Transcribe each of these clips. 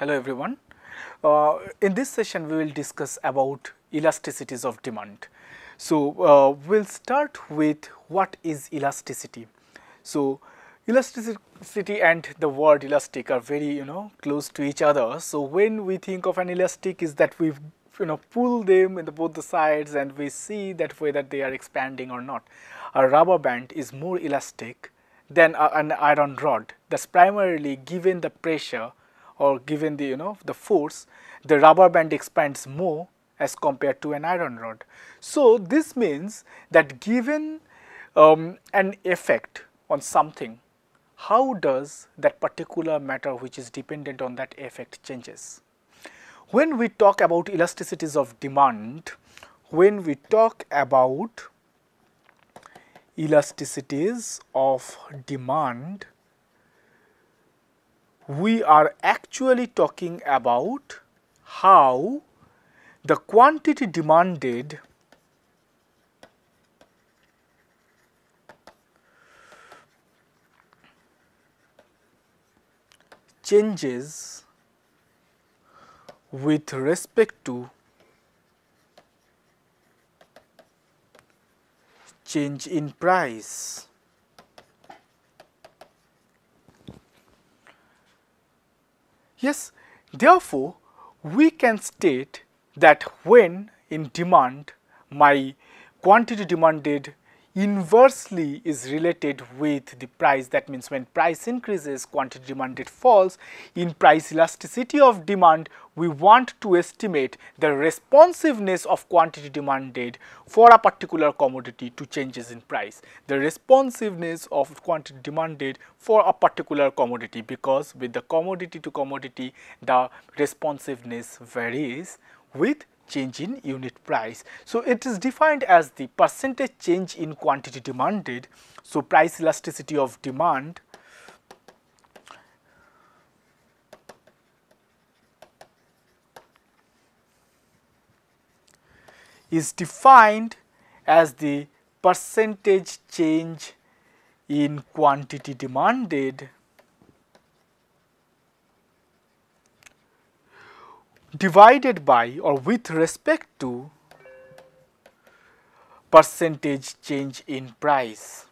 Hello everyone. In this session we will discuss about elasticities of demand. So we'll start with what is elasticity. So elasticity and the word elastic are very close to each other. So when we think of an elastic is that we pull them in both the sides and we see that whether they are expanding or not. A rubber band is more elastic than an iron rod. That's primarily given the pressure or given the the force, the rubber band expands more as compared to an iron rod. So this means that given an effect on something, how does that particular matter which is dependent on that effect changes? When we talk about elasticities of demand, when we talk about elasticities of demand, we are actually talking about how the quantity demanded changes with respect to change in price. Yes, therefore, we can state that when in demand my quantity demanded inversely is related with the price. That means when price increases, quantity demanded falls. In price elasticity of demand, we want to estimate the responsiveness of quantity demanded for a particular commodity to changes in price. The responsiveness of quantity demanded for a particular commodity, because with the commodity to commodity, the responsiveness varies with change in unit price. So it is defined as the percentage change in quantity demanded. So price elasticity of demand is defined as the percentage change in quantity demanded divided by or with respect to percentage change in price.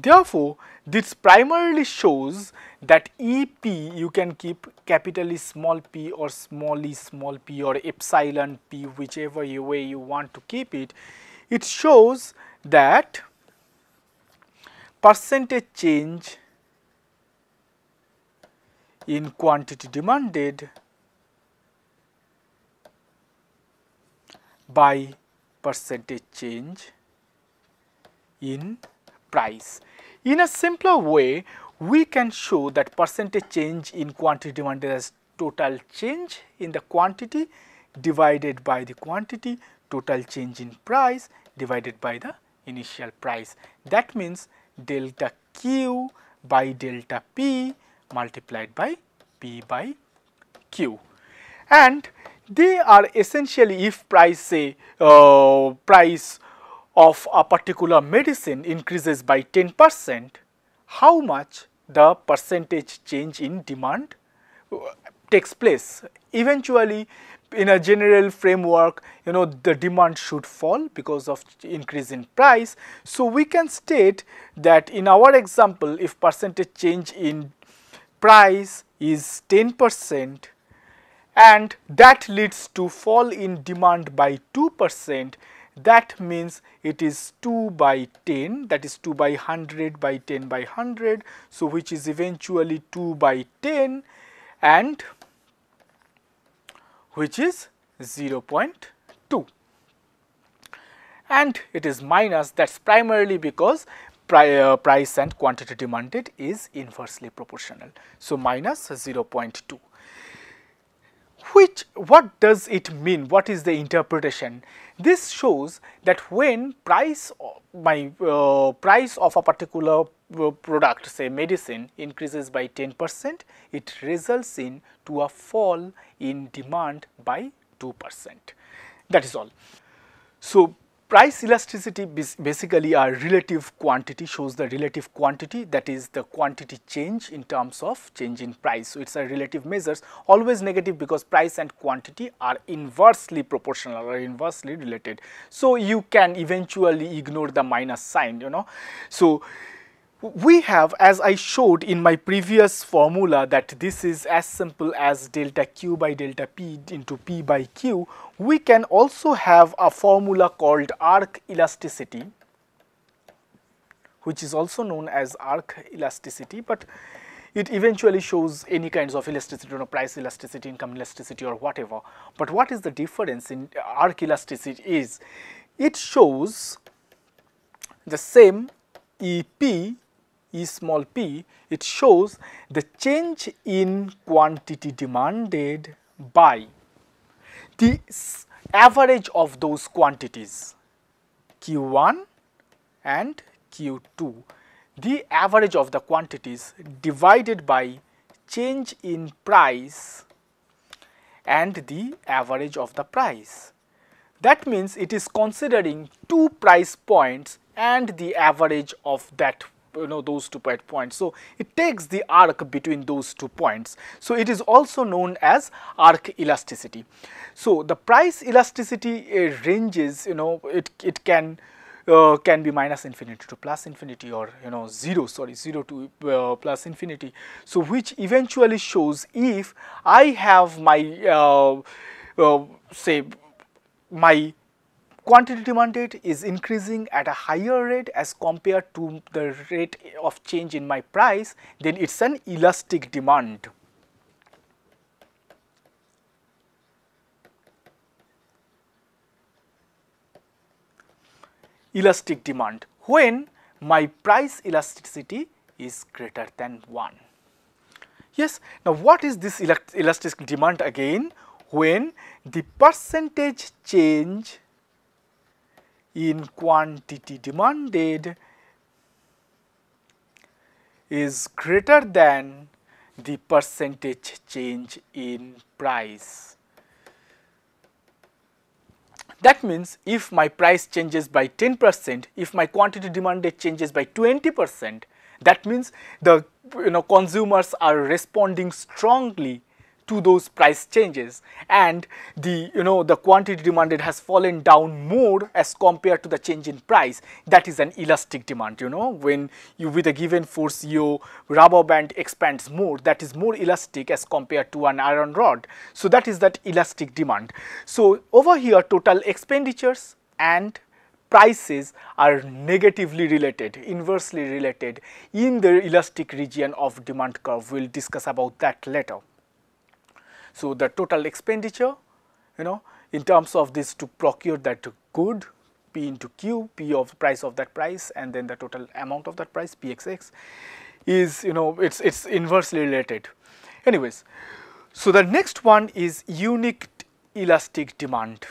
Therefore, this primarily shows that EP you can keep capital small p or small p or epsilon p, whichever way you want to keep it. It shows that percentage change in quantity demanded by percentage change in price. In a simpler way, we can show that percentage change in quantity demanded as total change in the quantity divided by the quantity, total change in price divided by the initial price. That means delta Q by delta P multiplied by P by Q. And they are essentially, if price say price of a particular medicine increases by 10%, how much the percentage change in demand takes place. Eventually, in a general framework, the demand should fall because of increase in price. So we can state that in our example, if percentage change in price is 10% and that leads to fall in demand by 2%, that means it is 2 by 10, that is 2 by 100 by 10 by 100, so which is eventually 2 by 10 and which is 0.2. And it is minus, that's primarily because price and quantity demanded is inversely proportional. So minus 0.2. What does it mean? What is the interpretation? This shows that when price of a particular product, say medicine, increases by 10%, it results in to a fall in demand by 2%. That is all. So price elasticity basically a relative quantity, shows the relative quantity, that is the quantity change in terms of change in price. So, it is a relative measures, always negative because price and quantity are inversely proportional or inversely related. So, you can eventually ignore the minus sign, you know. So, we have, as I showed in my previous formula, that this is as simple as delta Q by delta P into P by Q. We can also have a formula called arc elasticity, which is also known as arc elasticity, but it eventually shows any kinds of elasticity, you know, price elasticity, income elasticity or whatever. But what is the difference in arc elasticity is, it shows the same EP, E small p, it shows the change in quantity demanded by the average of those quantities Q1 and Q2, the average of the quantities divided by change in price and the average of the price. That means it is considering two price points and the average of that, you know, those 2 points. So, it takes the arc between those 2 points. So, it is also known as arc elasticity. So, the price elasticity ranges, you know, it can be minus infinity to plus infinity, or, you know, 0 to plus infinity. So, which eventually shows if I have my say my quantity demanded is increasing at a higher rate as compared to the rate of change in my price, then it is an elastic demand. Elastic demand when my price elasticity is greater than 1. Yes, now what is this elastic demand again? When the percentage change in quantity demanded is greater than the percentage change in price. That means if my price changes by 10%, if my quantity demanded changes by 20%, that means the, you know, consumers are responding strongly to those price changes, and the, you know, the quantity demanded has fallen down more as compared to the change in price. That is an elastic demand. You know, when you, with a given force, your rubber band expands more, that is more elastic as compared to an iron rod. So, that is that elastic demand. So, over here total expenditures and prices are negatively related, inversely related in the elastic region of demand curve. We will discuss about that later. So, the total expenditure, you know, in terms of this to procure that good, P into Q, P of price of that price, and then the total amount of that price, PXX, is, you know, it's inversely related. Anyways, so the next one is unique elastic demand.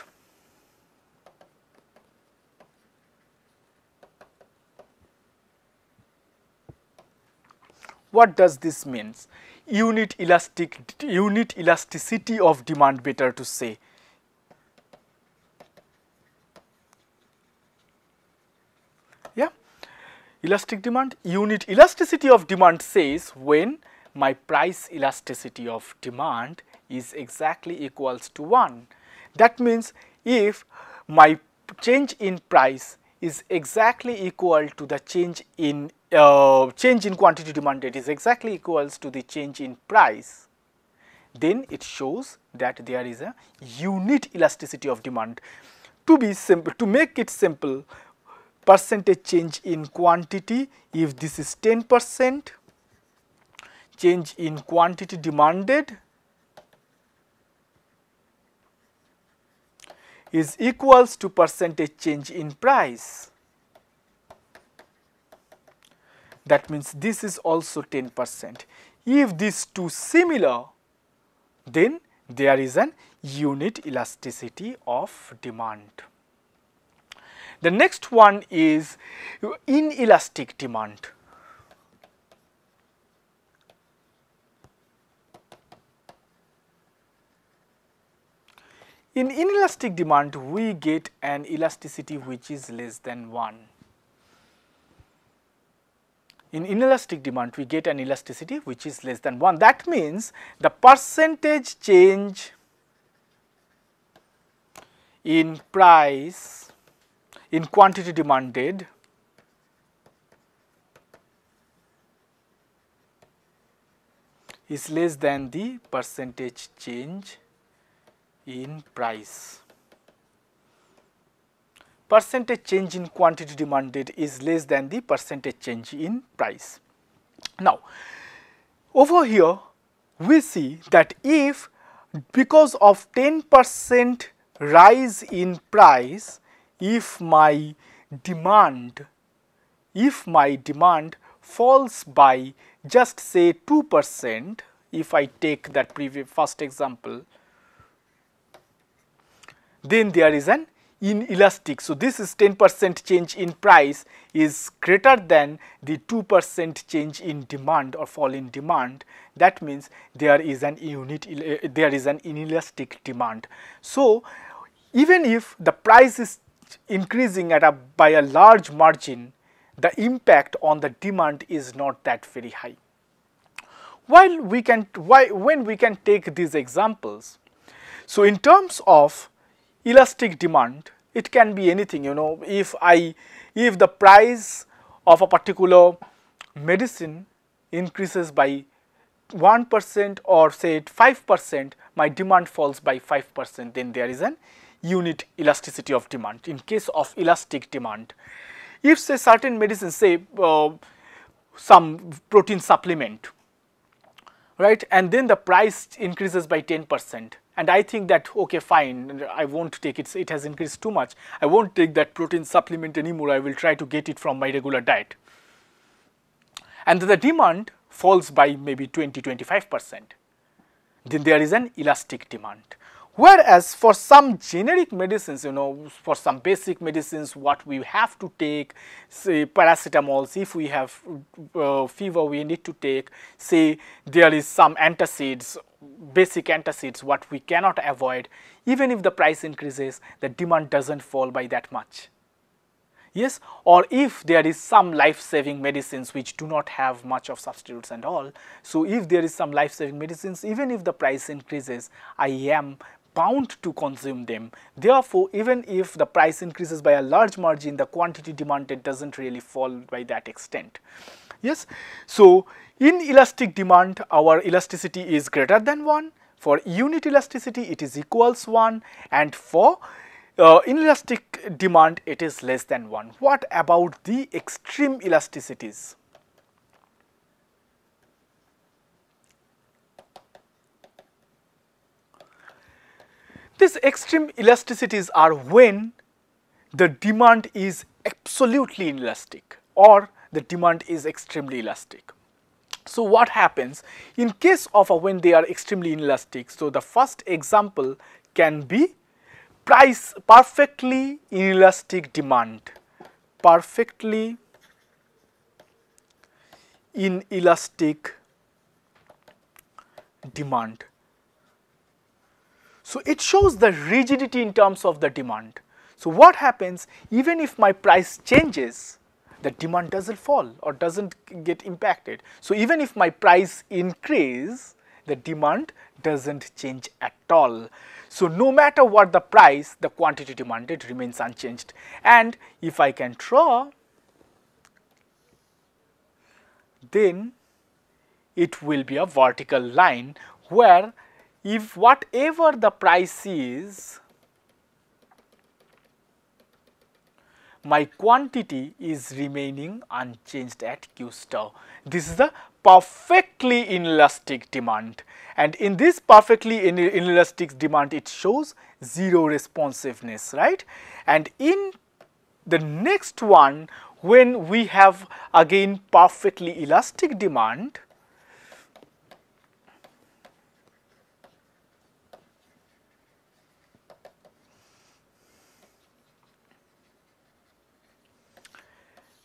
What does this mean? Unit elasticity of demand, better to say. Yeah, elastic demand, unit elasticity of demand says when my price elasticity of demand is exactly equals to 1. That means if my change in price is exactly equal to the change in quantity demanded is exactly equals to the change in price, then it shows that there is a unit elasticity of demand. To be simple, to make it simple, percentage change in quantity, if this is 10%, change in quantity demanded is equals to percentage change in price. That means this is also 10%. If these two similar, then there is an unit elasticity of demand. The next one is inelastic demand. In inelastic demand, we get an elasticity which is less than 1. In inelastic demand, we get an elasticity which is less than 1. That means the percentage change in price in quantity demanded is less than the percentage change in price. Percentage change in quantity demanded is less than the percentage change in price. Now, over here we see that if because of 10% rise in price, if my demand falls by just say 2%, if I take that first example, then there is an inelastic. So, this is 10% change in price is greater than the 2% change in demand or fall in demand. That means there is an inelastic demand. So, even if the price is increasing by a large margin, the impact on the demand is not that very high. When we can take these examples, so in terms of elastic demand, it can be anything, you know. If the price of a particular medicine increases by 1% or say 5%, my demand falls by 5%, then there is an unit elasticity of demand in case of elastic demand. If say certain medicines, say some protein supplement, right, and then the price increases by 10%, and I think that okay fine, I won't take it, it has increased too much, I won't take that protein supplement anymore, I will try to get it from my regular diet, and the demand falls by maybe 20-25%, then there is an elastic demand. Whereas for some generic medicines, you know, for some basic medicines what we have to take, say paracetamols, if we have fever we need to take, say there is some antacids, basic antacids what we cannot avoid, even if the price increases, the demand doesn't fall by that much. Yes, or if there is some life-saving medicines which do not have much of substitutes and all, so if there is some life-saving medicines, even if the price increases, I am bound to consume them. Therefore, even if the price increases by a large margin, the quantity demanded doesn't really fall by that extent. Yes, so in elastic demand, our elasticity is greater than 1. For unit elasticity, it is equals 1, and for inelastic demand, it is less than 1. What about the extreme elasticities? These extreme elasticities are when the demand is absolutely inelastic or the demand is extremely elastic. So, what happens in case of when they are extremely inelastic? So, the first example can be price perfectly inelastic demand, perfectly inelastic demand. So, it shows the rigidity in terms of the demand. So, what happens even if my price changes, the demand doesn't fall or doesn't get impacted. So, even if my price increase, the demand doesn't change at all. So, no matter what the price, the quantity demanded remains unchanged. And if I can draw, then it will be a vertical line where if whatever the price is, my quantity is remaining unchanged at Q star. This is the perfectly inelastic demand, and in this perfectly inelastic demand it shows zero responsiveness, right? And in the next one, when we have again perfectly elastic demand,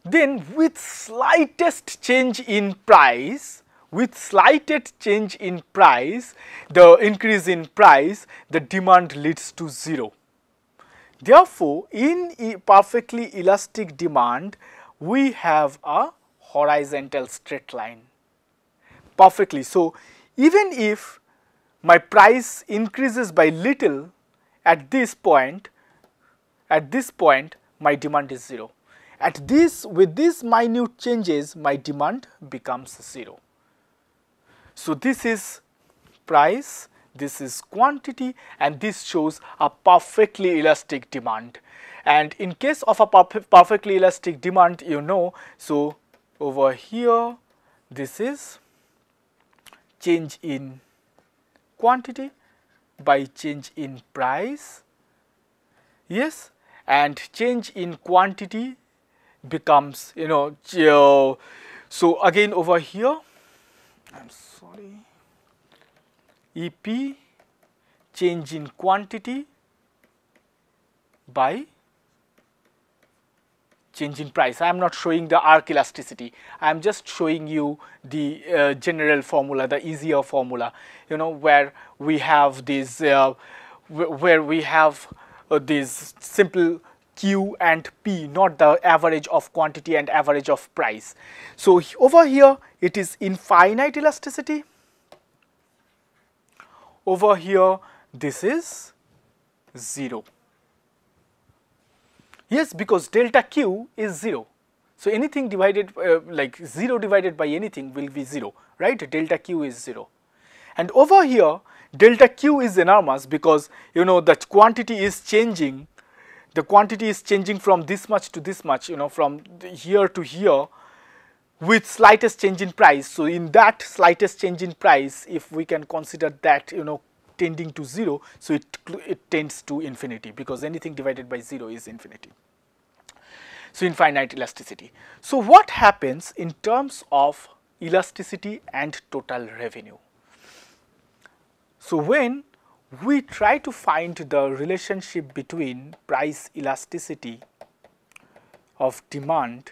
then with slightest change in price, with slight change in price, the increase in price, the demand leads to 0. Therefore, in perfectly elastic demand, we have a horizontal straight line perfectly. So, even if my price increases by little at this point my demand is 0. With these minute changes, my demand becomes 0. So, this is price, this is quantity, and this shows a perfectly elastic demand. And in case of a perfectly elastic demand, so over here this is change in quantity by change in price, yes, and change in quantity becomes, so again over here, I'm sorry, EP change in quantity by change in price. I am not showing the arc elasticity, I am just showing you the general formula, the easier formula, where we have this this simple Q and P, not the average of quantity and average of price. So over here it is infinite elasticity, over here this is 0. Yes, because delta Q is 0. So anything divided like 0 divided by anything will be 0, right? Delta Q is 0. And over here delta Q is enormous because the quantity is changing. The quantity is changing from this much to this much, from here to here with slightest change in price. So in that slightest change in price, if we can consider that tending to 0, so it tends to infinity, because anything divided by 0 is infinity. So infinite elasticity. So what happens in terms of elasticity and total revenue? So when we try to find the relationship between price elasticity of demand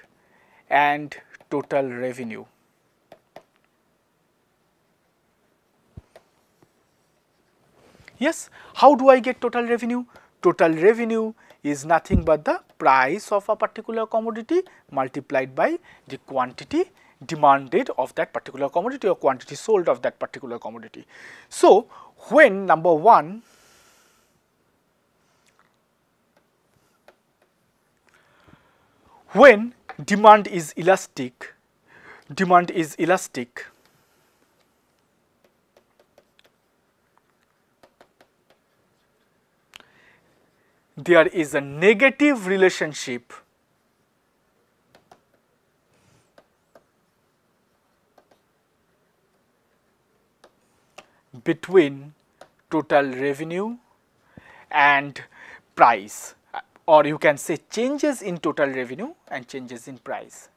and total revenue, yes, how do I get total revenue? Total revenue is nothing but the price of a particular commodity multiplied by the quantity demanded of that particular commodity or quantity sold of that particular commodity. So when number 1, when demand is elastic, there is a negative relationship between total revenue and price, or you can say changes in total revenue and changes in price.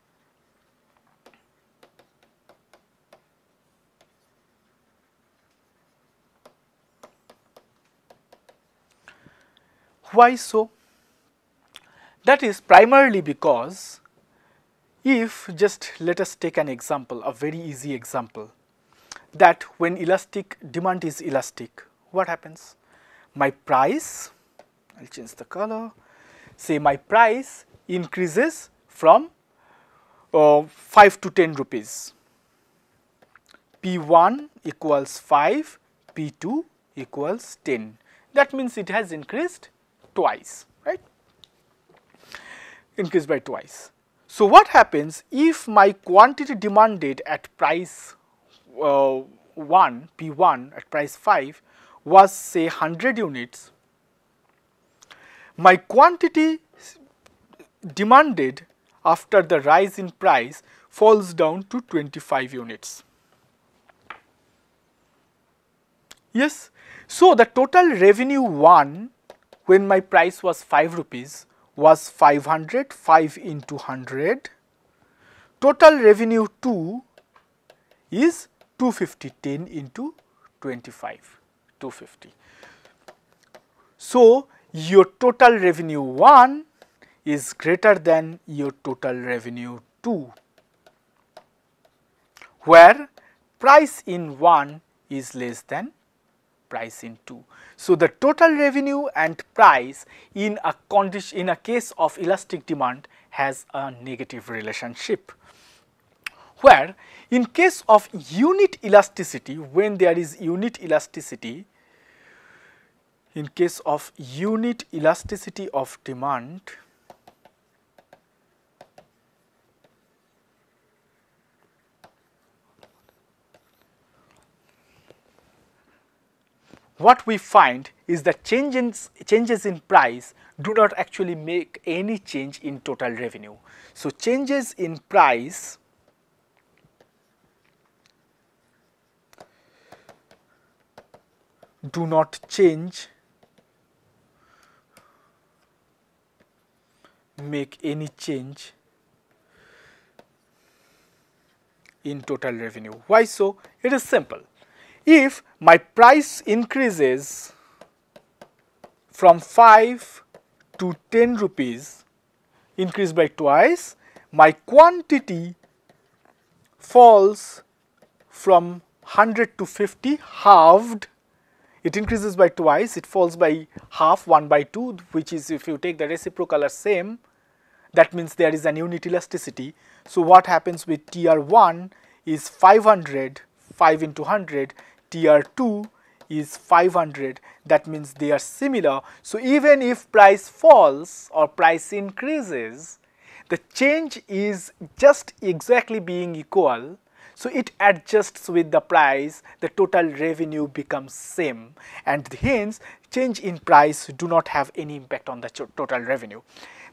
Why so? That is primarily because, if just let us take an example, a very easy example, that when demand is elastic, what happens? My price, I'll change the color, say my price increases from 5 to 10 rupees. P1 equals 5, P2 equals 10. That means it has increased twice, right? Increased by twice. So what happens if my quantity demanded at price 1, P1 at price 5 was say 100 units, my quantity demanded after the rise in price falls down to 25 units. Yes, so the total revenue 1 when my price was 5 rupees was 500, 5 into 100. Total revenue 2 is 250, 10 into 25, 250. So your total revenue 1 is greater than your total revenue 2, where price in 1 is less than price in 2. So, the total revenue and price in a condition, in a case of elastic demand, has a negative relationship, where in case of unit elasticity, when there is unit elasticity, in case of unit elasticity of demand, what we find is that changes in price do not actually make any change in total revenue. So, changes in price do not make any change in total revenue. Why so? It is simple. If my price increases from 5 to 10 rupees, increase by twice, my quantity falls from 100 to 50, halved. It increases by twice, it falls by half, 1 by 2, which is, if you take the reciprocal are same, that means there is an unit elasticity. So, what happens with tier 1 is 500, 5 into 100, tier 2 is 500, that means they are similar. So, even if price falls or price increases, the change is just exactly being equal. So, it adjusts with the price, the total revenue becomes same, and hence change in price do not have any impact on the total revenue.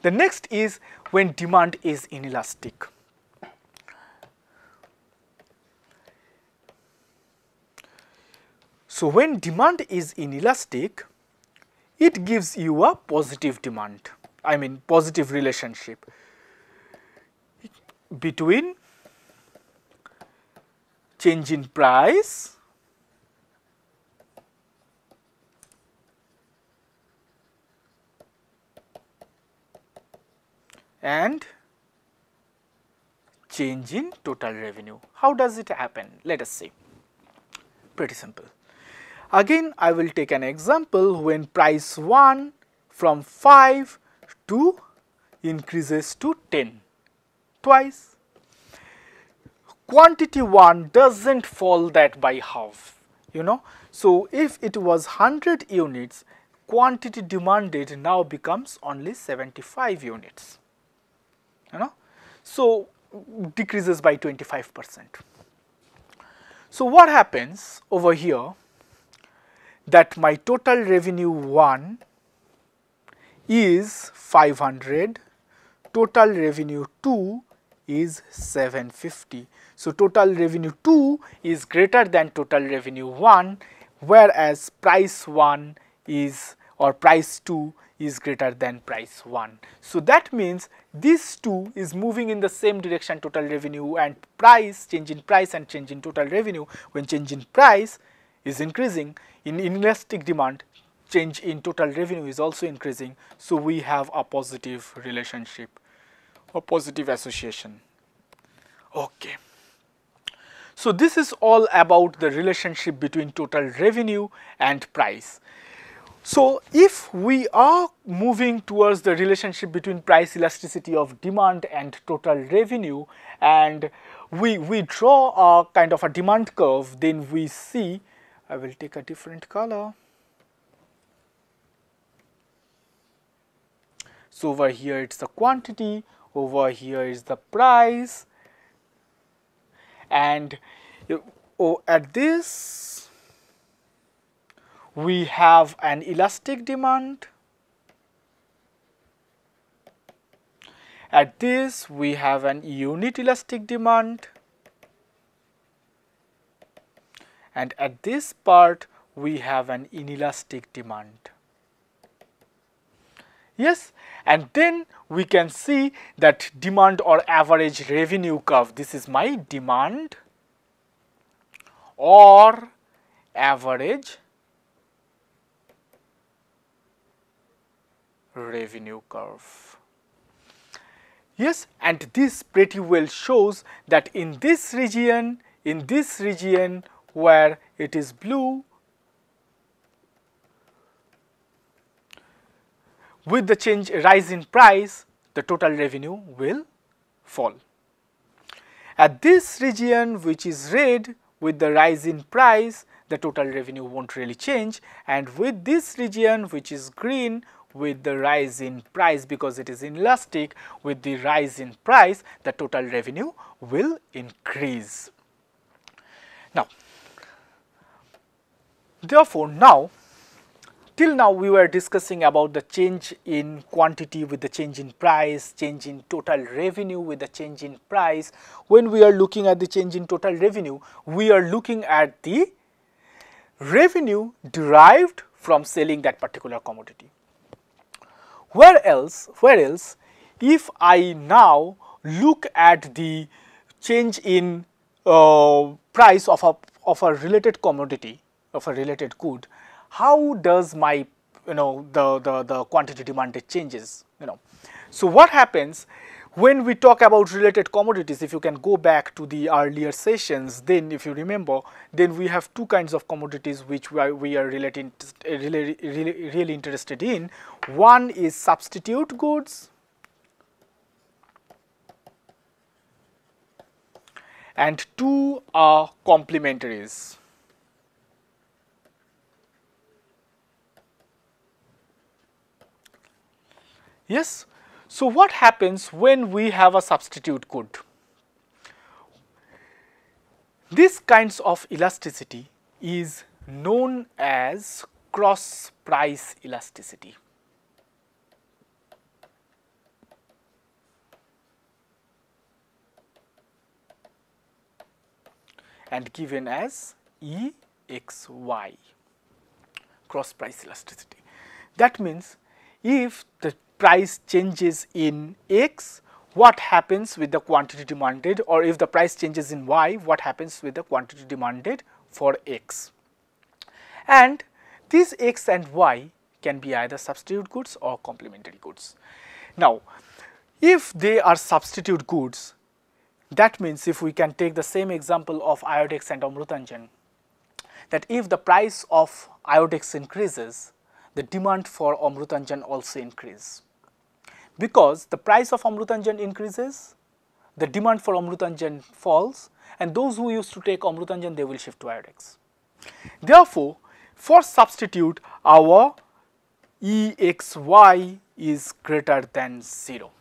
The next is when demand is inelastic. So, when demand is inelastic, it gives you a positive demand, I mean positive relationship between change in price and change in total revenue. How does it happen? Let us see. Pretty simple. Again, I will take an example when price 1 from 5 to increases to 10 twice. Quantity 1 doesn't fall that by half, you know. So, if it was 100 units, quantity demanded now becomes only 75 units, you know. So, decreases by 25%. So, what happens over here, that my total revenue 1 is 500, total revenue 2 is 750. So, total revenue 2 is greater than total revenue 1, whereas price 1 is, or price 2 is greater than price 1. So, that means this 2 is moving in the same direction, total revenue and price, change in price and change in total revenue. When change in price is increasing, in inelastic demand, change in total revenue is also increasing. So, we have a positive relationship or positive association. Okay. So, this is all about the relationship between total revenue and price. So, if we are moving towards the relationship between price elasticity of demand and total revenue, and we draw a kind of a demand curve, then we see, I will take a different color. So, over here it is the quantity, over here is the price, and at this we have an elastic demand, at this we have an unit elastic demand, and at this part we have an inelastic demand. Yes, and then we can see that demand or average revenue curve. This is my demand or average revenue curve. Yes, and this pretty well shows that in this region in this region where it is blue, with the rise in price, the total revenue will fall. At this region which is red, with the rise in price, the total revenue won't really change, and with this region which is green, with the rise in price, because it is inelastic, with the rise in price, the total revenue will increase. Now, therefore, till now we were discussing about the change in quantity with the change in price, change in total revenue with the change in price. When we are looking at the change in total revenue, we are looking at the revenue derived from selling that particular commodity. Where else, if I now look at the change in price of a related commodity, of a related good, how does my the quantity demanded changes? So what happens when we talk about related commodities? If you can go back to the earlier sessions, then if you remember, then we have two kinds of commodities which we are really interested in. One is substitute goods and two are complementaries. Yes. So what happens when we have a substitute good? This kinds of elasticity is known as cross price elasticity. And given as EXY, cross price elasticity. That means if the price changes in X, what happens with the quantity demanded, or if the price changes in Y, what happens with the quantity demanded for X. And these X and Y can be either substitute goods or complementary goods. Now, if they are substitute goods, that means if we can take the same example of iodex and amrutanjan, that if the price of iodex increases, the demand for amrutanjan also increases. Because the price of amrutanjan increases, the demand for amrutanjan falls, and those who used to take amrutanjan, they will shift to iodex. Therefore, for substitute, our EXY is greater than 0.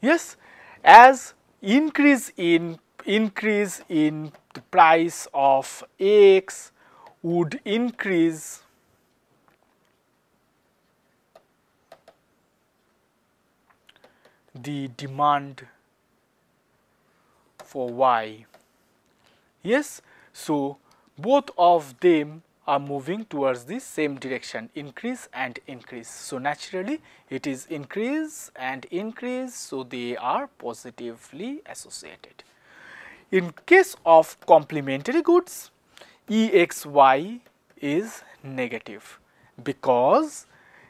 Yes, as increase in the price of X would increase the demand for Y. Yes, so both of them are moving towards the same direction, increase and increase. So naturally it is increase and increase, so they are positively associated. In case of complementary goods, EXY is negative, because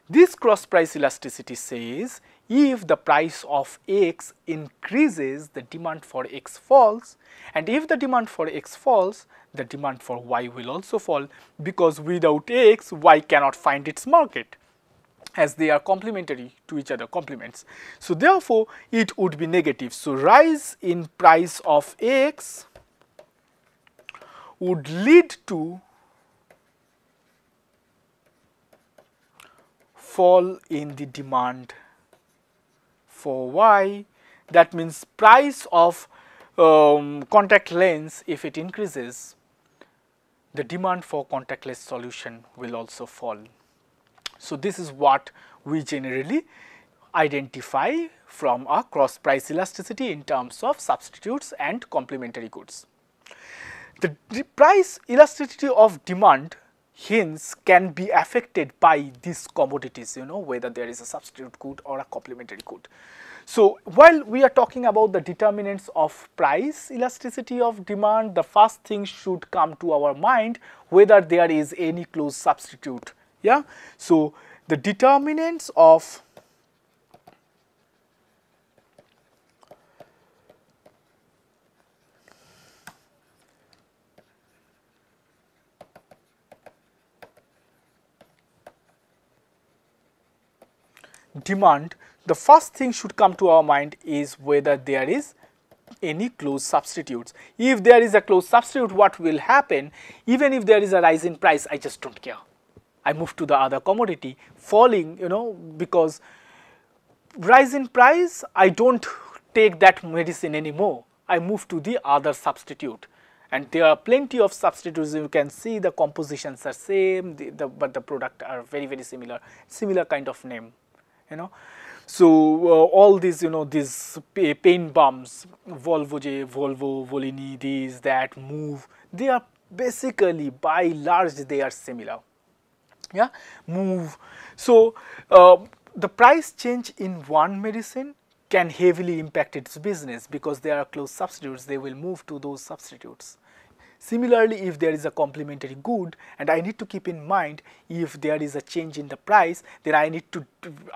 this cross price elasticity says if the price of X increases, the demand for X falls, and if the demand for X falls, the demand for Y will also fall, because without X, Y cannot find its market, as they are complementary to each other, complements. So therefore, it would be negative. So rise in price of X would lead to fall in the demand for Y. That means price of contact lens, if it increases, the demand for contact lens solution will also fall. So this is what we generally identify from a cross price elasticity in terms of substitutes and complementary goods. The price elasticity of demand hence can be affected by these commodities, whether there is a substitute good or a complementary good. So while we are talking about the determinants of price elasticity of demand, the first thing should come to our mind whether there is any close substitute. Yeah. So the determinants of demand, the first thing should come to our mind is whether there is any close substitutes. If there is a close substitute, what will happen? Even if there is a rise in price, I just don't care. I move to the other commodity, falling, because rise in price, I don't take that medicine anymore. I move to the other substitute. And there are plenty of substitutes. You can see the compositions are same, but the product are very, very similar kind of name, So all these, these pain bumps, Volvo, Volini, these, that, Move, they are basically by large they are similar. Yeah, Move. So the price change in one medicine can heavily impact its business because there are close substitutes. They will move to those substitutes. Similarly, if there is a complementary good, and I need to keep in mind if there is a change in the price, then I need to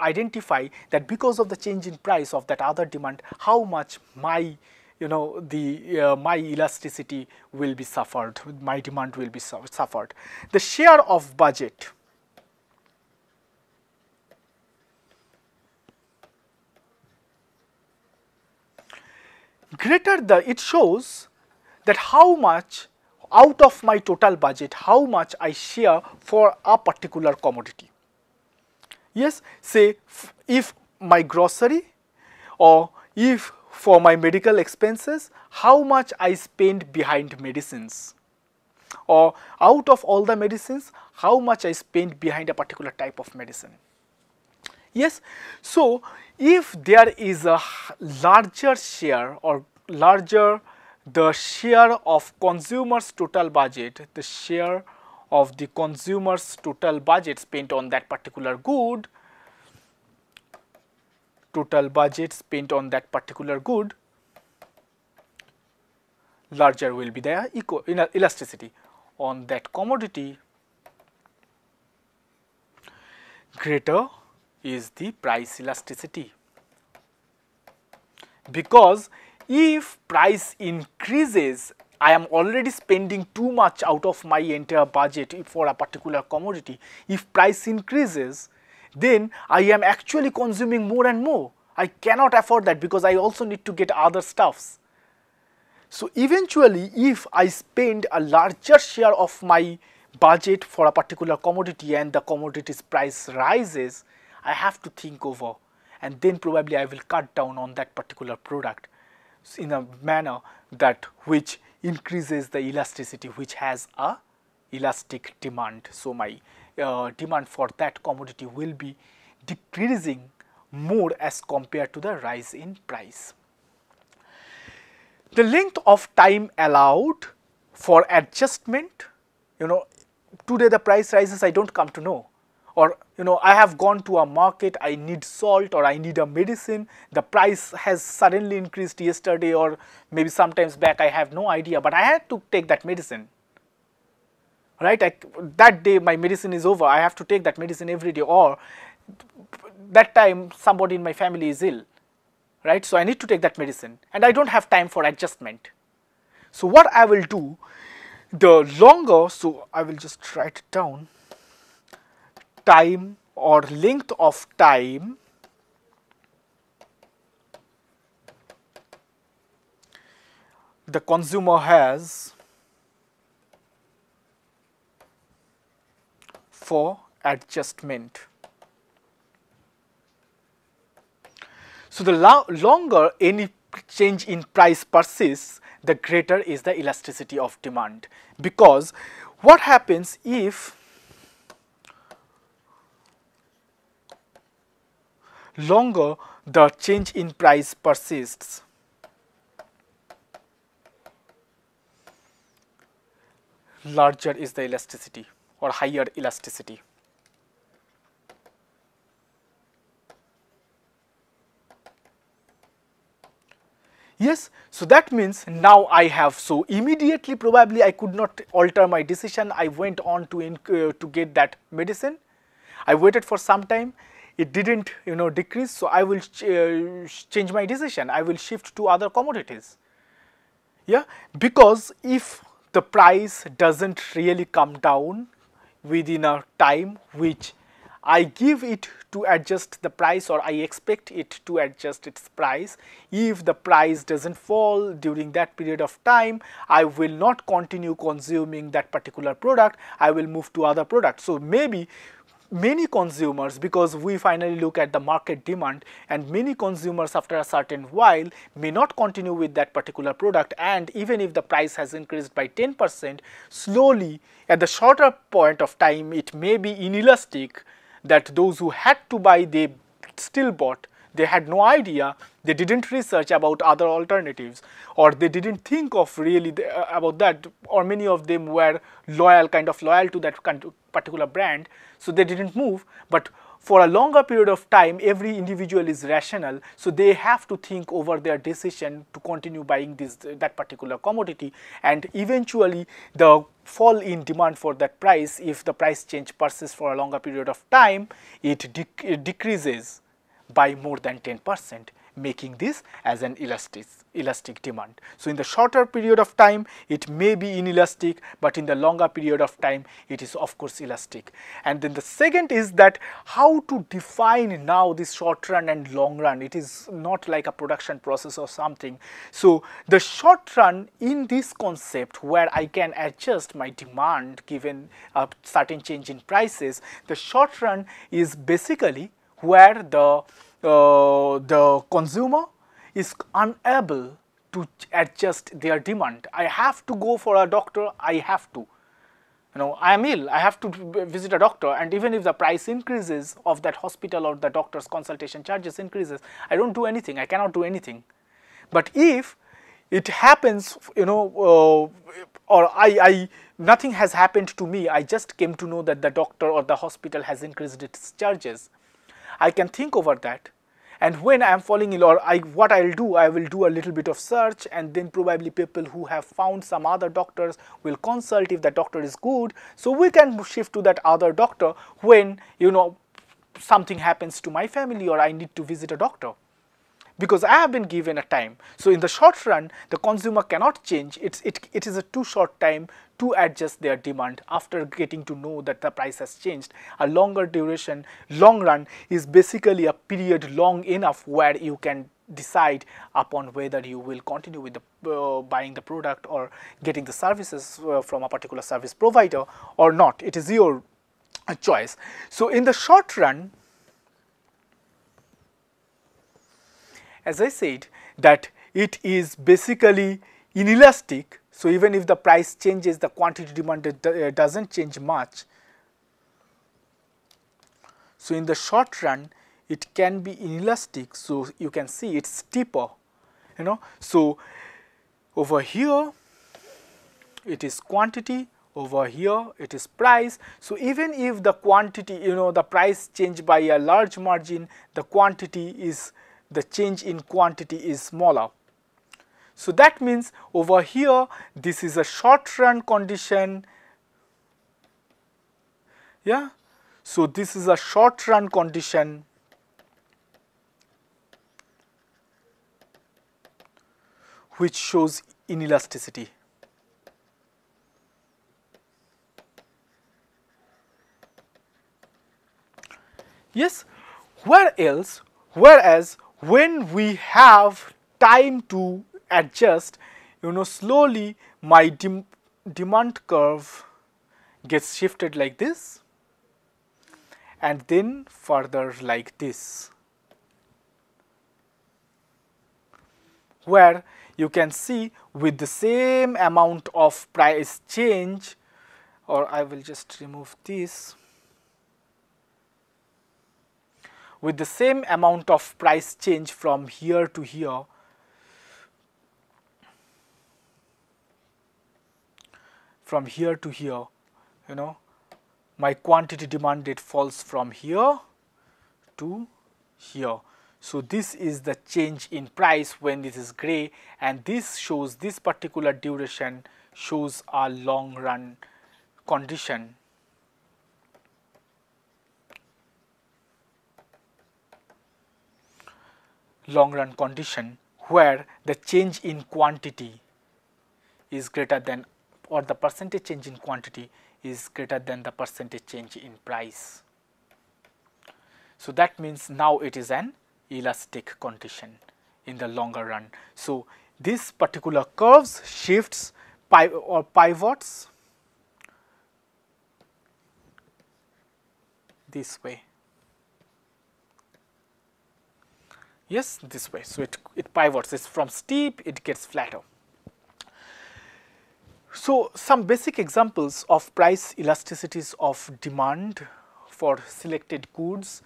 identify that because of the change in price of that other demand, how much my my elasticity will be suffered, my demand will be suffered. The share of budget. It shows that how much out of my total budget, how much I share for a particular commodity. Yes, say if my grocery or if for my medical expenses, how much I spend behind medicines, or out of all the medicines, how much I spend behind a particular type of medicine. Yes, so if there is a larger share or larger the share of consumers' total budget, the share of the consumer's total budget spent on that particular good, total budget spent on that particular good, larger will be the elasticity on that commodity, greater is the price elasticity. Because if price increases, I am already spending too much out of my entire budget for a particular commodity. If price increases, then I am actually consuming more and more. I cannot afford that because I also need to get other stuffs. So eventually, if I spend a larger share of my budget for a particular commodity and the commodity's price rises, I have to think over, and then probably I will cut down on that particular product in a manner that which increases the elasticity, which has a elastic demand. So my demand for that commodity will be decreasing more as compared to the rise in price. The length of time allowed for adjustment, today the price rises, I don't come to know. Or I have gone to a market, I need salt or I need a medicine, the price has suddenly increased yesterday or maybe sometimes back, I have no idea, but I had to take that medicine, right? That day my medicine is over, I have to take that medicine every day, or that time somebody in my family is ill, right? So I need to take that medicine and I don't have time for adjustment. So what I will do, the longer, so I will just write it down, time or length of time the consumer has for adjustment. So the longer any change in price persists, the greater is the elasticity of demand. Because what happens if longer the change in price persists, larger is the elasticity or higher elasticity. Yes, so that means now I have, so immediately probably I could not alter my decision. I went on to get that medicine. I waited for some time. It didn't decrease, so I will change my decision. I will shift to other commodities. Yeah, because if the price doesn't really come down within a time which I give it to adjust the price, or I expect it to adjust its price. If the price doesn't fall during that period of time, I will not continue consuming that particular product, I will move to other products. So maybe many consumers, because we finally look at the market demand, and many consumers after a certain while may not continue with that particular product, and even if the price has increased by 10%, slowly at the shorter point of time it may be inelastic, that those who had to buy, they still bought. They had no idea, they didn't research about other alternatives, or they didn't think of really about that, or many of them were loyal, kind of loyal to that particular brand, so they didn't move. But for a longer period of time, every individual is rational, so they have to think over their decision to continue buying that particular commodity, and eventually the fall in demand for that price, if the price change persists for a longer period of time, it decreases by more than 10%, making this as an elastic demand. So in the shorter period of time it may be inelastic, but in the longer period of time it is of course elastic. And then the second is that how to define now this short run and long run. It is not like a production process or something. So the short run in this concept, where I can adjust my demand given a certain change in prices, the short run is basically where the consumer is unable to adjust their demand. I have to go for a doctor, I have to. I am ill, I have to visit a doctor, and even if the price increases of that hospital or the doctor's consultation charges increases, I don't do anything, I cannot do anything. But if it happens, or nothing has happened to me, I just came to know that the doctor or the hospital has increased its charges, I can think over that, and when I am falling ill, or what I will do a little bit of search, and then probably people who have found some other doctors will consult. If the doctor is good, so we can shift to that other doctor when something happens to my family, or I need to visit a doctor, because I have been given a time. So in the short run, the consumer cannot change. It is a too short time to adjust their demand after getting to know that the price has changed. A longer duration, long run, is basically a period long enough where you can decide upon whether you will continue with the buying the product or getting the services from a particular service provider or not. It is your choice. So in the short run, as I said, that it is basically inelastic. So even if the price changes, the quantity demanded doesn't change much. So in the short run, it can be inelastic. So you can see it's steeper, So over here, it is quantity. Over here, it is price. So even if the quantity, the price change by a large margin, the change in quantity is smaller. So that means over here, this is a short run condition. Yeah. So this is a short run condition which shows inelasticity. Yes. Whereas when we have time to adjust, slowly my demand curve gets shifted like this, and then further like this, where you can see with the same amount of price change, or I will just remove this, with the same amount of price change from here to here, my quantity demanded falls from here to here. So this is the change in price when this is gray, and this shows, this particular duration shows a long run condition. Long run condition where the change in quantity is greater than, or the percentage change in quantity is greater than the percentage change in price. So that means now it is an elastic condition in the longer run. So this particular curves shifts or pivots this way. Yes, this way. So it pivots. It's from steep, it gets flatter. So some basic examples of price elasticities of demand for selected goods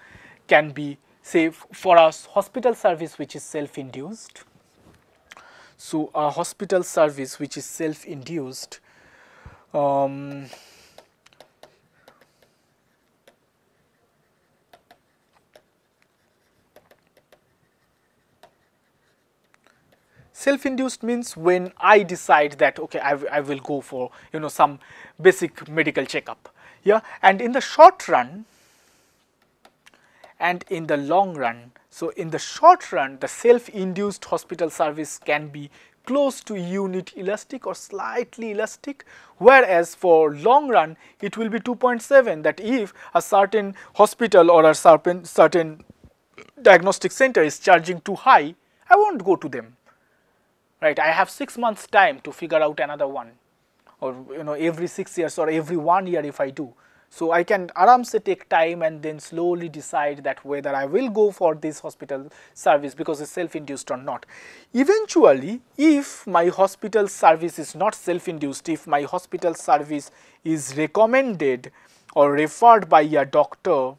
can be, say, for a hospital service which is self-induced. So a hospital service which is self-induced, self-induced means when I decide that okay, I will go for some basic medical checkup, yeah, and in the short run and in the long run. So in the short run, the self-induced hospital service can be close to unit elastic or slightly elastic, whereas for long run it will be 2.7, that if a certain hospital or a certain diagnostic center is charging too high, I won't go to them. Right, I have 6 months time to figure out another one, or every 6 years or every 1 year if I do. So I can aramse take time and then slowly decide that whether I will go for this hospital service because it's self-induced or not. Eventually, if my hospital service is not self-induced, if my hospital service is recommended or referred by a doctor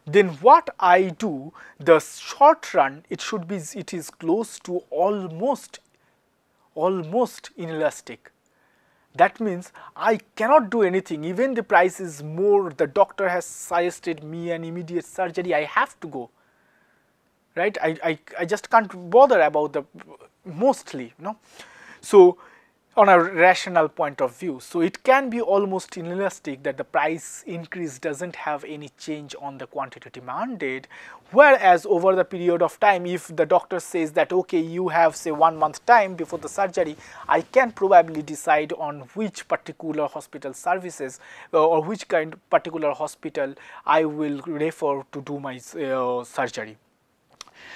then what I do, the short run, it is close to almost inelastic. That means I cannot do anything. Even the price is more, the doctor has suggested me an immediate surgery, I have to go. Right? I just can't bother about the mostly, So on a rational point of view, so it can be almost inelastic, that the price increase doesn't have any change on the quantity demanded, whereas over the period of time, if the doctor says that okay, you have say 1 month time before the surgery, I can probably decide on which particular hospital services or which particular hospital I will refer to do my surgery.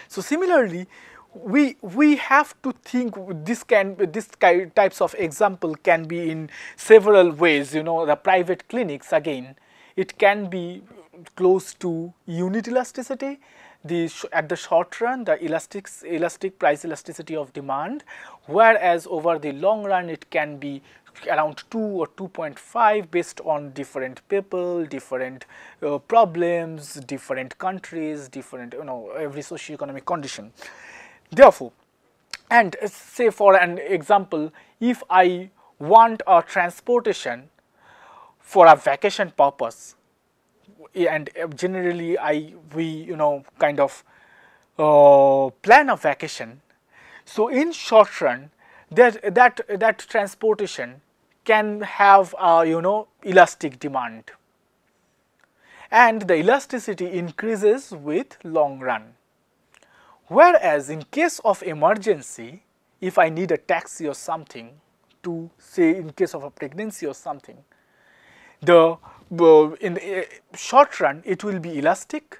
So similarly, we have to think this types of example can be in several ways. The private clinics, again, it can be close to unit elasticity. At the short run, the elastic price elasticity of demand, whereas over the long run it can be around 2 or 2.5 based on different people, different problems, different countries, different every socioeconomic condition. Therefore, and say for an example, if I want a transportation for a vacation purpose, and generally we kind of plan a vacation, so in short run that transportation can have a elastic demand, and the elasticity increases with long run. Whereas in case of emergency, if I need a taxi or something, to say in case of a pregnancy or something, in the short run it will be inelastic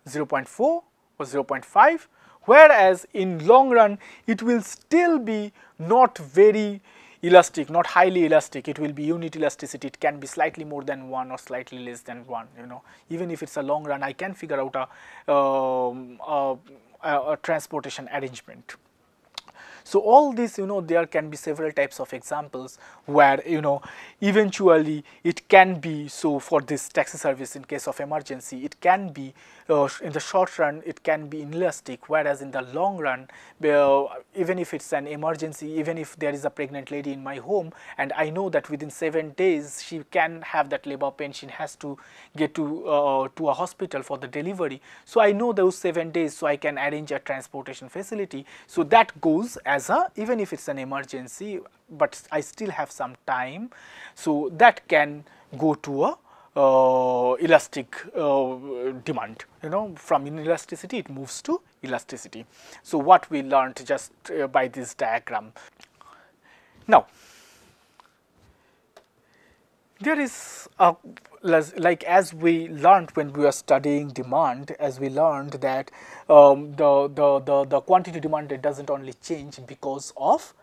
0.4 or 0.5, whereas in long run it will still be not very elastic, not highly elastic. It will be unit elasticity. It can be slightly more than 1 or slightly less than 1. Even if it's a long run, I can figure out a transportation arrangement. So all this, there can be several types of examples where, eventually it can be, so for this taxi service in case of emergency, it can be, in the short run, it can be inelastic, whereas in the long run, even if it's an emergency, even if there is a pregnant lady in my home, and I know that within 7 days she can have that labor pain, she has to get to a hospital for the delivery. So I know those 7 days, so I can arrange a transportation facility. So that goes as even if it's an emergency, but I still have some time, so that can go to a elastic demand. From inelasticity it moves to elasticity. So what we learned just by this diagram. Now There is a, like as we learned when we were studying demand, as we learned that the quantity demanded doesn't only change because of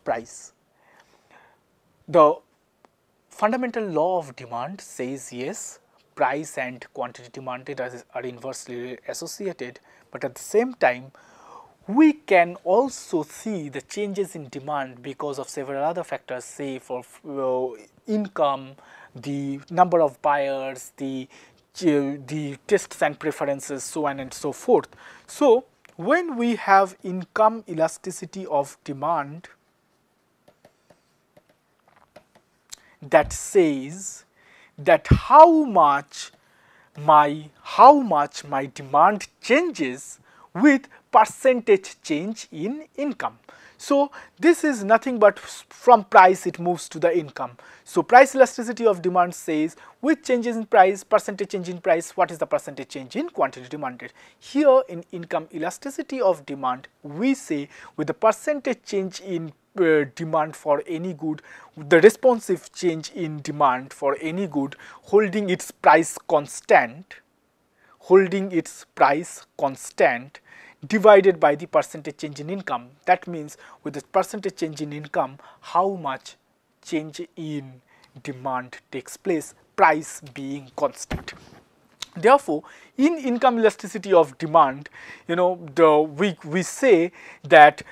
price. The fundamental law of demand says yes, price and quantity demanded are inversely associated, but at the same time we can also see the changes in demand because of several other factors, say for income, the number of buyers, the tastes and preferences, so on and so forth. So when we have income elasticity of demand, that says that how much my demand changes with percentage change in income. So this is nothing but from price it moves to the income. So price elasticity of demand says with changes in price, percentage change in price, what is the percentage change in quantity demanded. Here in income elasticity of demand, we say with the percentage change in demand for any good, the responsive change in demand for any good holding its price constant, divided by the percentage change in income. That means with the percentage change in income, how much change in demand takes place, price being constant. Therefore, in income elasticity of demand, we say that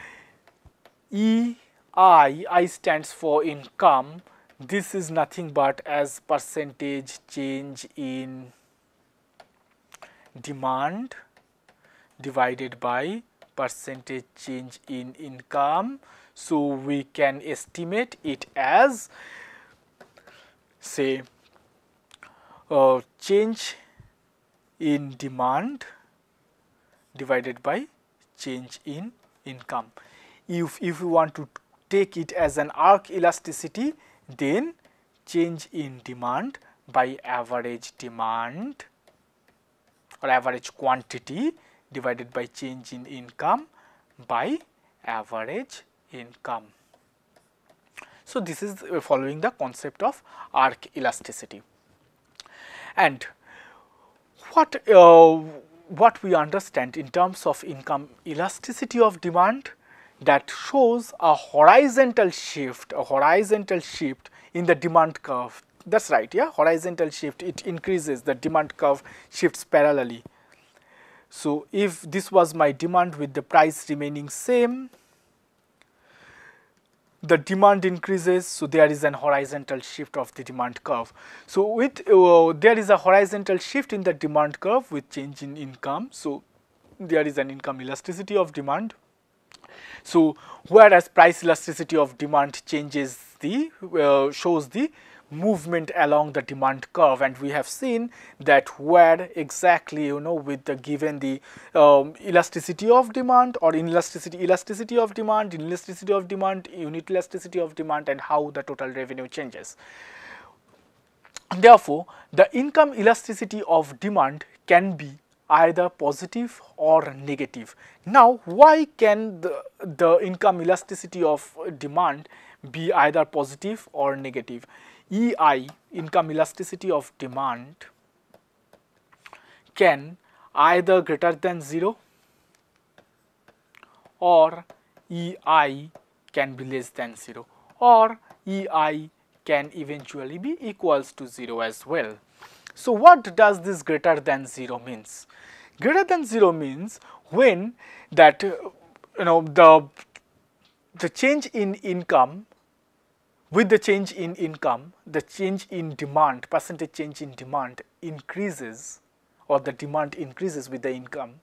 I stands for income. This is nothing but as percentage change in demand divided by percentage change in income. So we can estimate it as, say, change in demand divided by change in income. If you want to take it as an arc elasticity, then change in demand by average demand or average quantity divided by change in income by average income. So this is following the concept of arc elasticity. And what we understand in terms of income elasticity of demand, that shows a horizontal shift in the demand curve. That's right, yeah, horizontal shift, it increases, the demand curve shifts parallelly. So if this was my demand with the price remaining same, the demand increases, so there is an horizontal shift of the demand curve. So with there is a horizontal shift in the demand curve with change in income, so there is an income elasticity of demand. So whereas price elasticity of demand changes the shows the movement along the demand curve, and we have seen that where exactly, with the given the elasticity of demand or elasticity of demand, unit elasticity of demand, and how the total revenue changes. Therefore, the income elasticity of demand can be either positive or negative. Now, why can the income elasticity of demand be either positive or negative? EI, income elasticity of demand, can either greater than 0 or EI can be less than 0, or EI can eventually be equals to 0 as well. So what does this greater than 0 means? Greater than 0 means when that the change in income, with the change in income, the change in demand, percentage change in demand increases, or the demand increases with the income,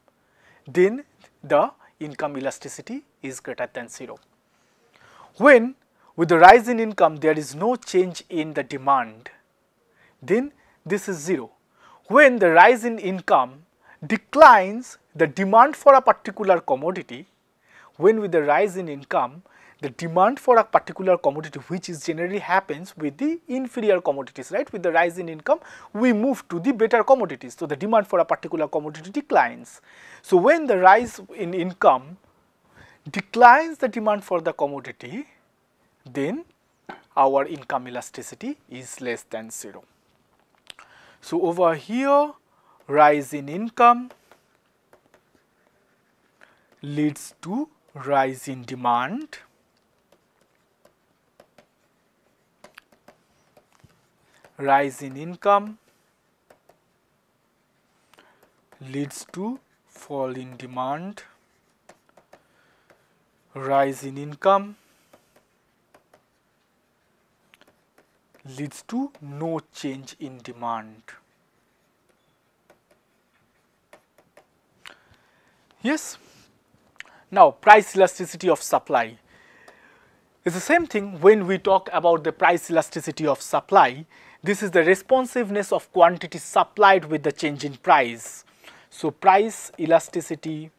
then the income elasticity is greater than 0. When with the rise in income there is no change in the demand, then this is 0. When the rise in income declines the demand for a particular commodity, when with the rise in income the demand for a particular commodity, which is generally happens with the inferior commodities, right? With the rise in income we move to the better commodities, so the demand for a particular commodity declines. So when the rise in income declines the demand for the commodity, then our income elasticity is less than 0. So over here, rise in income leads to rise in demand. Rise in income leads to fall in demand. Rise in income leads to no change in demand. Yes. Now, price elasticity of supply. It's the same thing when we talk about the price elasticity of supply. This is the responsiveness of quantity supplied with the change in price. So, price elasticity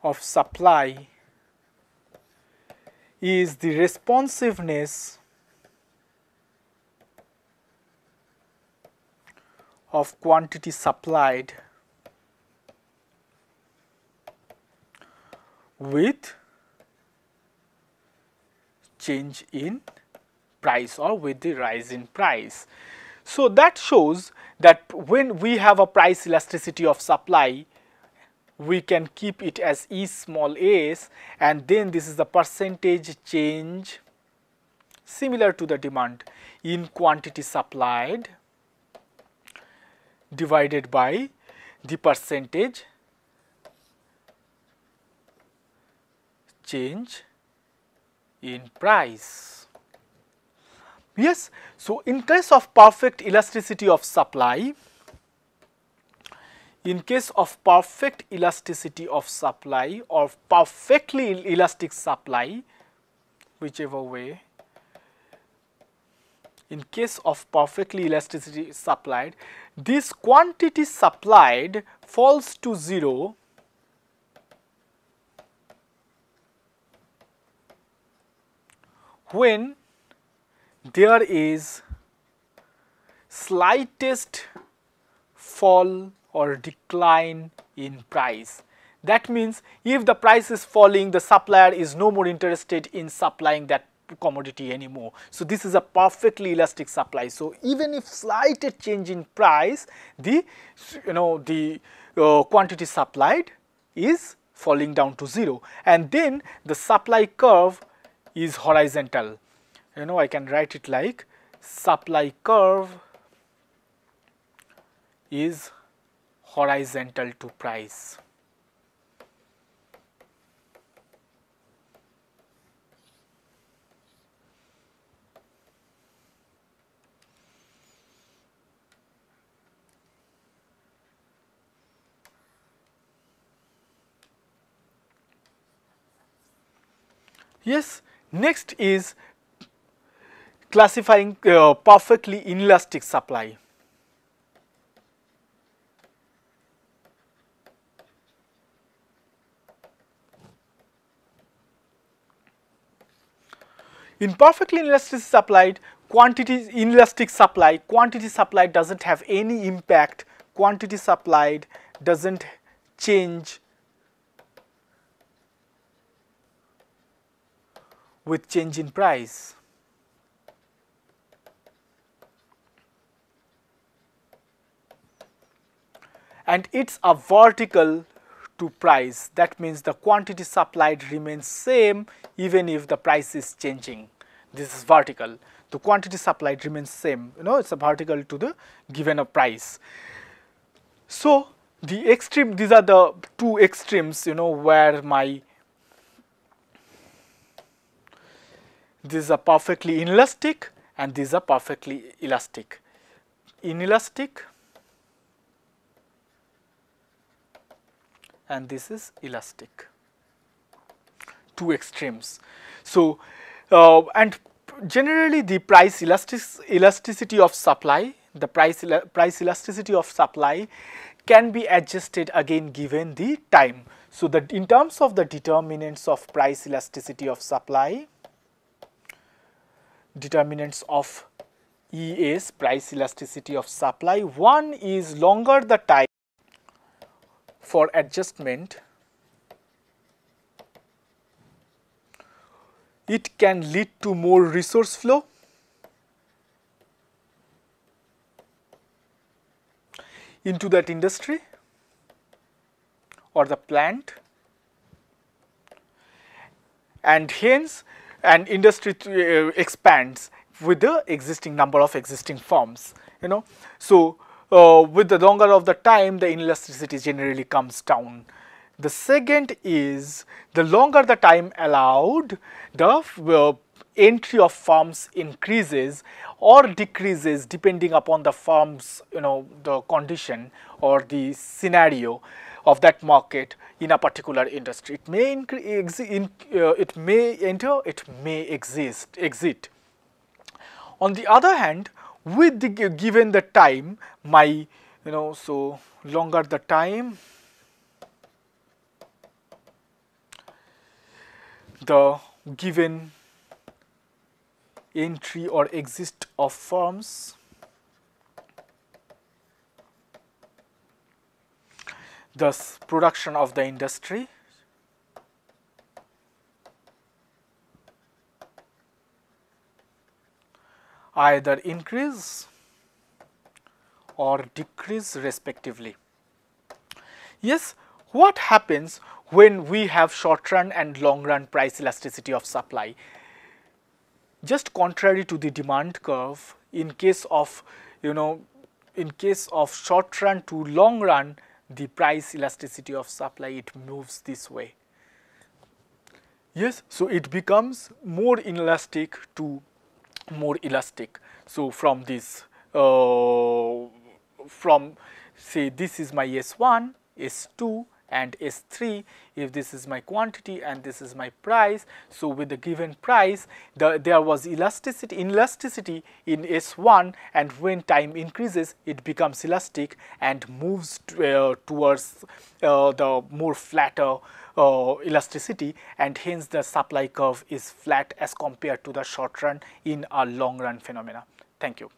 of supply is the responsiveness of quantity supplied with change in price or with the rise in price. So that shows that when we have a price elasticity of supply, we can keep it as E small s, and then this is the percentage change similar to the demand in quantity supplied divided by the percentage change in price. Yes, so in case of perfect elasticity of supply, in case of perfect elasticity of supply or perfectly elastic supply, whichever way, in case of perfectly elasticity supplied, this quantity supplied falls to 0 when there is slightest fall or decline in price. That means if the price is falling, the supplier is no more interested in supplying that commodity anymore. So this is a perfectly elastic supply. So even if slight change in price, the quantity supplied is falling down to 0, and then the supply curve is horizontal. I can write it like supply curve is horizontal to price. Yes, next is classifying perfectly inelastic supply. In perfectly inelastic supplied, quantity supplied doesn't have any impact. Quantity supplied doesn't change with change in price. And it's a vertical to price. That means the quantity supplied remains same even if the price is changing. This is vertical. The quantity supplied remains same. It's a vertical to the given a price. So the extreme, these are the two extremes, where these are perfectly inelastic and these are perfectly elastic. Inelastic and this is elastic. Two extremes. So and generally the price elasticity of supply, the price elasticity of supply can be adjusted again given the time. So that in terms of the determinants of price elasticity of supply, determinants of ES, price elasticity of supply, one is longer the time for adjustment it can lead to more resource flow into that industry or the plant, and hence an industry expands with the existing number of existing firms, you know. So with the longer of the time, the inelasticity generally comes down. The second is, the longer the time allowed, the entry of firms increases or decreases depending upon the firm's, you know, the condition or the scenario of that market in a particular industry. It may it may enter, it may exit. On the other hand, with the given the time, my, you know, so longer the time, the given entry or exit of firms, thus production of the industry either increase or decrease respectively. Yes, what happens when we have short run and long run price elasticity of supply? Just contrary to the demand curve, in case of, you know, in case of short run to long run, the price elasticity of supply, it moves this way. Yes, so it becomes more inelastic to more elastic. So from this, from say this is my S1, S2 and S3, if this is my quantity and this is my price, so with the given price, there was elasticity in S1, and when time increases, it becomes elastic and moves towards the more flatter elasticity, and hence the supply curve is flat as compared to the short run in a long run phenomena. Thank you.